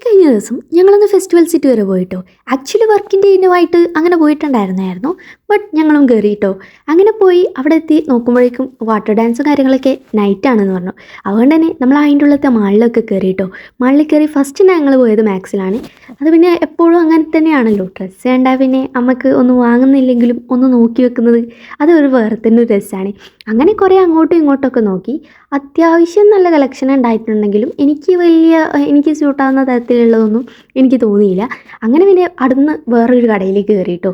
കഴിഞ്ഞ ദിവസം ഞങ്ങളൊന്ന് ഫെസ്റ്റിവൽ സിറ്റി വരെ പോയിട്ടോ. ആക്ച്വലി വർക്കിൻ്റെ ഇന്നുമായിട്ട് അങ്ങനെ പോയിട്ടുണ്ടായിരുന്നു. ബട്ട് ഞങ്ങളും കയറിയിട്ടോ. അങ്ങനെ പോയി അവിടെ എത്തി നോക്കുമ്പോഴേക്കും വാട്ടർ ഡാൻസും കാര്യങ്ങളൊക്കെ നൈറ്റാണെന്ന് പറഞ്ഞു. അതുകൊണ്ട് തന്നെ നമ്മൾ അതിൻ്റെ ഉള്ളത്തെ മാളിലൊക്കെ കയറിയിട്ടോ. മാളിൽ കയറി ഫസ്റ്റ് ഞങ്ങൾ പോയത് മാക്സിലാണ്. അത് പിന്നെ എപ്പോഴും അങ്ങനെ തന്നെയാണല്ലോ, ഡ്രസ്സ് കണ്ടാൽ പിന്നെ നമുക്ക് ഒന്ന് വാങ്ങുന്നില്ലെങ്കിലും ഒന്ന് നോക്കി വെക്കുന്നത് അത് ഒരു വേറെ തന്നെ ഒരു രസമാണ്. അങ്ങനെ കുറേ അങ്ങോട്ടും ഇങ്ങോട്ടൊക്കെ നോക്കി. അത്യാവശ്യം നല്ല കളക്ഷൻ ഉണ്ടായിട്ടുണ്ടെങ്കിലും എനിക്ക് സ്യൂട്ടാകുന്ന തരത്തിലുള്ളതൊന്നും എനിക്ക് തോന്നിയില്ല. അങ്ങനെ പിന്നെ അവിടുന്ന് വേറൊരു കടയിലേക്ക് കയറിയിട്ടോ.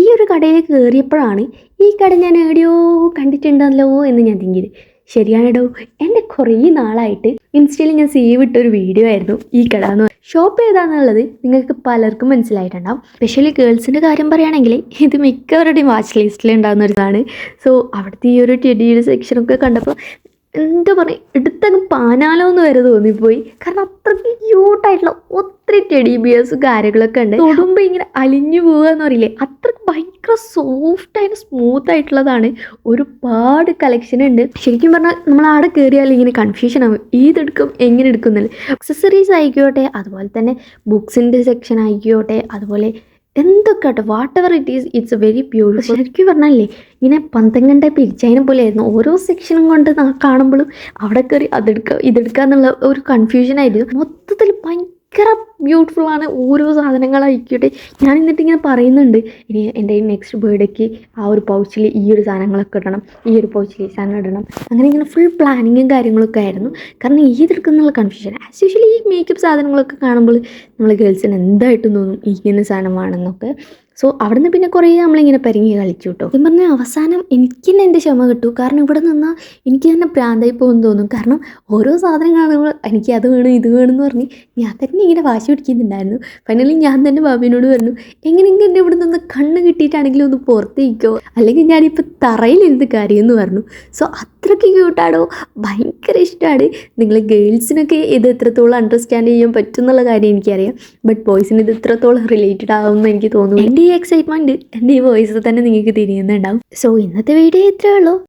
ഈ ഒരു കടയിലേക്ക് കയറിയപ്പോഴാണ് ഈ കട ഞാൻ എവിടെയോ കണ്ടിട്ടുണ്ടല്ലോ എന്ന് ഞാൻ തിങ്ക് ചെയ്ത്. ശരിയാണെടോ, എൻ്റെ കുറേ നാളായിട്ട് ഇൻസ്റ്റയിൽ ഞാൻ സേവ് ഇട്ടൊരു വീഡിയോ ആയിരുന്നു ഈ കട എന്ന്. ഷോപ്പ് ഏതാണെന്നുള്ളത് നിങ്ങൾക്ക് പലർക്കും മനസ്സിലായിട്ടുണ്ടാവും. സ്പെഷ്യലി ഗേൾസിൻ്റെ കാര്യം പറയുകയാണെങ്കിൽ ഇത് മിക്കവരുടെയും വാച്ച് ലിസ്റ്റിൽ ഉണ്ടാകുന്ന ഒരു ഇതാണ്. സോ അവിടുത്തെ ഈ ഒരു ടെഡിയുടെ സെക്ഷനൊക്കെ കണ്ടപ്പോൾ എന്താ പറയുക, എടുത്തങ്ങ് പാനാലോ എന്ന് വരെ തോന്നിപ്പോയി. കാരണം അത്രയ്ക്ക് ക്യൂട്ടായിട്ടുള്ള ഒത്തിരി ടെഡി ബിയേഴ്സും കാര്യങ്ങളൊക്കെ ഉണ്ട്. തൊടുമ്പോൾ ഇങ്ങനെ അലിഞ്ഞു പോവുക എന്ന് പറയില്ലേ, അത്രയ്ക്ക് ഭയങ്കര സോഫ്റ്റായിട്ട് സ്മൂത്ത് ആയിട്ടുള്ളതാണ്. ഒരുപാട് കളക്ഷൻ ഉണ്ട്. ശരിക്കും പറഞ്ഞാൽ നമ്മൾ അവിടെ കയറിയാൽ ഇങ്ങനെ കൺഫ്യൂഷൻ ആവും, ഏതെടുക്കും എങ്ങനെ എടുക്കും എന്നല്ല. അക്സസറീസ് ആയിക്കോട്ടെ, അതുപോലെ തന്നെ ബുക്സിൻ്റെ സെക്ഷൻ ആയിക്കോട്ടെ, അതുപോലെ എന്തൊക്കെ ആട്ടെ, what ever it's very beautiful. ശരിക്കും പറഞ്ഞാലേ ഇങ്ങനെ പന്തങ്ങണ്ട പിരിച്ചതിനെ പോലെയായിരുന്നു. ഓരോ സെക്ഷനും കൊണ്ട് കാണുമ്പോഴും അവിടെ കയറി ഇതെടുക്കുക എന്നുള്ള ഒരു കൺഫ്യൂഷനായിരുന്നു. മൊത്തത്തിൽ ഭയങ്കര ബ്യൂട്ടിഫുള്ളാണ് ഓരോ സാധനങ്ങളായിക്കോട്ടെ. ഞാൻ എന്നിട്ട് ഇങ്ങനെ പറയുന്നുണ്ട്, ഇനി എൻ്റെ നെക്സ്റ്റ് ബർത്ത്ഡേക്ക് ആ ഒരു പൗച്ചിൽ ഈ ഒരു സാധനങ്ങളൊക്കെ ഇടണം, ഈ ഒരു പൗച്ചിൽ ഈ സാധനം ഇടണം. അങ്ങനെ ഇങ്ങനെ ഫുൾ പ്ലാനിങ്ങും കാര്യങ്ങളൊക്കെ ആയിരുന്നു. കാരണം ഏതെടുക്കുന്നുള്ള കൺഫ്യൂഷൻ. ആസ് യൂഷ്വലി ഈ മേക്കപ്പ് സാധനങ്ങളൊക്കെ കാണുമ്പോൾ നമ്മൾ ഗേൾസിന് എന്തായിട്ടും തോന്നും ഇങ്ങനെ സാധനമാണെന്നൊക്കെ. സോ അവിടുന്ന് പിന്നെ കുറേ നമ്മളിങ്ങനെ പരിങ്ങി കളിച്ചു കേട്ടോ. ഞാൻ പറഞ്ഞാൽ അവസാനം എനിക്ക് തന്നെ എൻ്റെ ക്ഷമ കിട്ടു. കാരണം ഇവിടെ നിന്നാൽ എനിക്ക് തന്നെ പ്രാന്തായി പോകുമെന്ന് തോന്നും. കാരണം ഓരോ സാധനം കാണുമ്പോൾ എനിക്ക് അത് വേണം ഇത് വേണമെന്ന് പറഞ്ഞ് ഞാൻ തന്നെ ഇങ്ങനെ വാശി പിടിക്കുന്നുണ്ടായിരുന്നു. ഫൈനലി ഞാൻ തന്നെ ബാബിനോട് പറഞ്ഞു, എങ്ങനെയെങ്കിലും എൻ്റെ ഇവിടെ നിന്ന് കണ്ണ് കിട്ടിയിട്ടാണെങ്കിലും ഒന്ന് പുറത്തേക്കോ, അല്ലെങ്കിൽ ഞാനിപ്പോൾ തറയിലിരുന്ന് കാര്യമെന്ന് പറഞ്ഞു. സോ അത്രയ്ക്ക് ക്യൂട്ടാണോ, ഭയങ്കര ഇഷ്ടമാണ്. നിങ്ങൾ ഗേൾസിനൊക്കെ ഇത് എത്രത്തോളം അണ്ടർസ്റ്റാൻഡ് ചെയ്യാൻ പറ്റും എന്നുള്ള കാര്യം എനിക്കറിയാം. ബട്ട് ബോയ്സിന് ഇത് എത്രത്തോളം റിലേറ്റഡ് ആകുമെന്ന് എനിക്ക് തോന്നുന്നു. എൻ്റെ ഈ എക്സൈറ്റ്മെൻറ്റ് എൻ്റെ ഈ വോയിസിൽ തന്നെ നിങ്ങൾക്ക് തിരിയുന്നുണ്ടാവും. സോ ഇന്നത്തെ വീഡിയോ ഇത്രയേ ഉള്ളൂ.